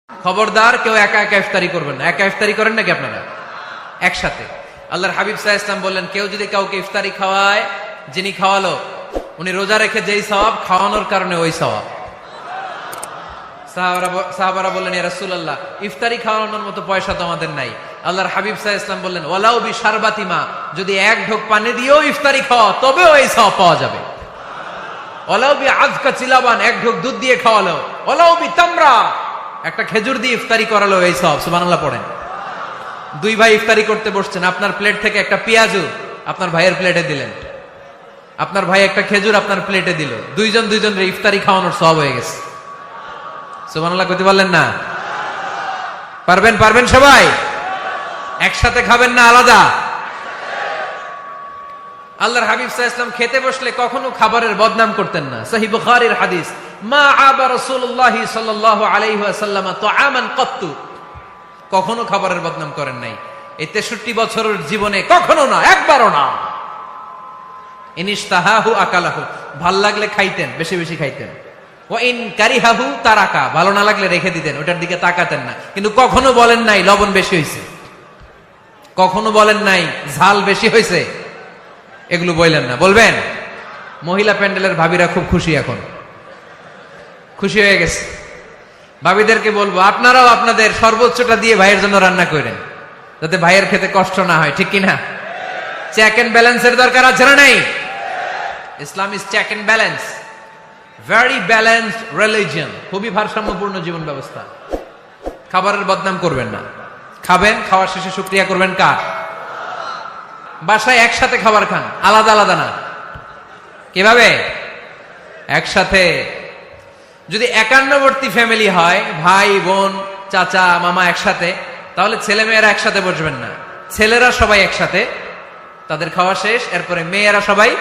খবরদার কেউ একা একা ইফতারি করবেন না। একা ইফতারি করেন নাকি আপনারা? একসাথে। আল্লাহর হাবিব সাল্লাল্লাহু আলাইহি ওয়াসাল্লাম বললেন, কেউ যদি কাউকে ইফতারি খাওয়ায়, যিনি খাওয়ালো উনি রোজা রেখে যেই সওয়াব, খাওয়ানোর কারণে ওই সওয়াব। সাহাবারা বললেন, ইয়া রাসূলুল্লাহ, ইফতারি খাওয়ানোর মতো পয়সা তো আমাদের নাই। আল্লাহর হাবিব সাল্লাল্লাহু আলাইহি ওয়াসাল্লাম বললেন, ওয়ালাউ বিশারবাতিমা, যদি এক ঢোক পানি দিয়েও ইফতারি খাওয়া তবেও এই সওয়াব পাওয়া যাবে। ওয়ালাউ বিআযকা চিলাবান, এক ঢোক দুধ দিয়ে খাওয়ালো। ওয়ালাউ বিতামরা, একটা খেজুর দিয়ে ইফতারি করালো এই সওয়াব। সুবহানাল্লাহ পড়েন। দুই ভাই ইফতারি করতে বসছেন, আপনার প্লেট থেকে একটা পেঁয়াজু আপনার ভাইয়ের প্লেটে দিলেন, আপনার ভাই একটা খেজুর আপনার প্লেটে দিল, দুইজনের ইফতারি খাওয়ানোর সওয়াব হয়ে গেছে। সুবহানাল্লাহ কইতে পারলেন না? পারবেন সবাই? একসাথে খাবেন না আলাদা? আল্লাহর হাবিব সাল্লাল্লাহু আলাইহি ওয়াসাল্লাম খেতে বসলে কখনো খাবারের বদনাম করতেন না। সহিহ বুখারীর হাদিস, মা আবা রাসূলুল্লাহ সাল্লাল্লাহু আলাইহি ওয়াসাল্লাম তুআমান কাত্তু, কখনো খাবারের বদনাম করেন নাই। এই 63 বছরের জীবনে কখনো না, একবারও না। ইনিশতাহাহু আকালাহু, ভাল লাগলে খাইতেন, বেশি বেশি খাইতেন। ওয়া ইন কারিহাহু তারাকা, ভালো না লাগলে রেখে দিতেন, ওটার দিকে তাকাতেন না। কিন্তু কখনো বলেন নাই লবণ বেশি হয়েছে, কখনো বলেন নাই ঝাল বেশি হয়েছে, এগুলো বললেন না। বলবেন? মহিলা প্যান্ডেলের ভাবিরা খুব খুশি, এখন খুশি হয়ে গেছে। ভাবিদেরকে বলবো, আপনারাও আপনাদের সর্বোচ্চটা দিয়ে ভাইয়ের জন্য রান্না করেন, যাতে ভাইয়ের খেতে কষ্ট না হয়, ঠিক কিনা? চেক এন্ড ব্যালেন্সের দরকার আছে না নাই? Islam is check and balance, very balanced religion, খুবই ভারসাম্যপূর্ণ জীবন ব্যবস্থা। খাবারের বদনাম করবেন না, খাবেন, খাওয়ার শেষে শুকরিয়া করবেন কার? বাসায় একসাথে খাবার খান, আলাদা আলাদা না। কিভাবে? একসাথে। যদি একান্নবর্তী ফ্যামিলি হয়, ভাই বোন চাচা মামা একসাথে, তাহলে ছেলে মেয়েরা একসাথে বসবেন না। ছেলেরা সবাই একসাথে, তাদের খাওয়া শেষ, এরপরে মেয়েরা সবাই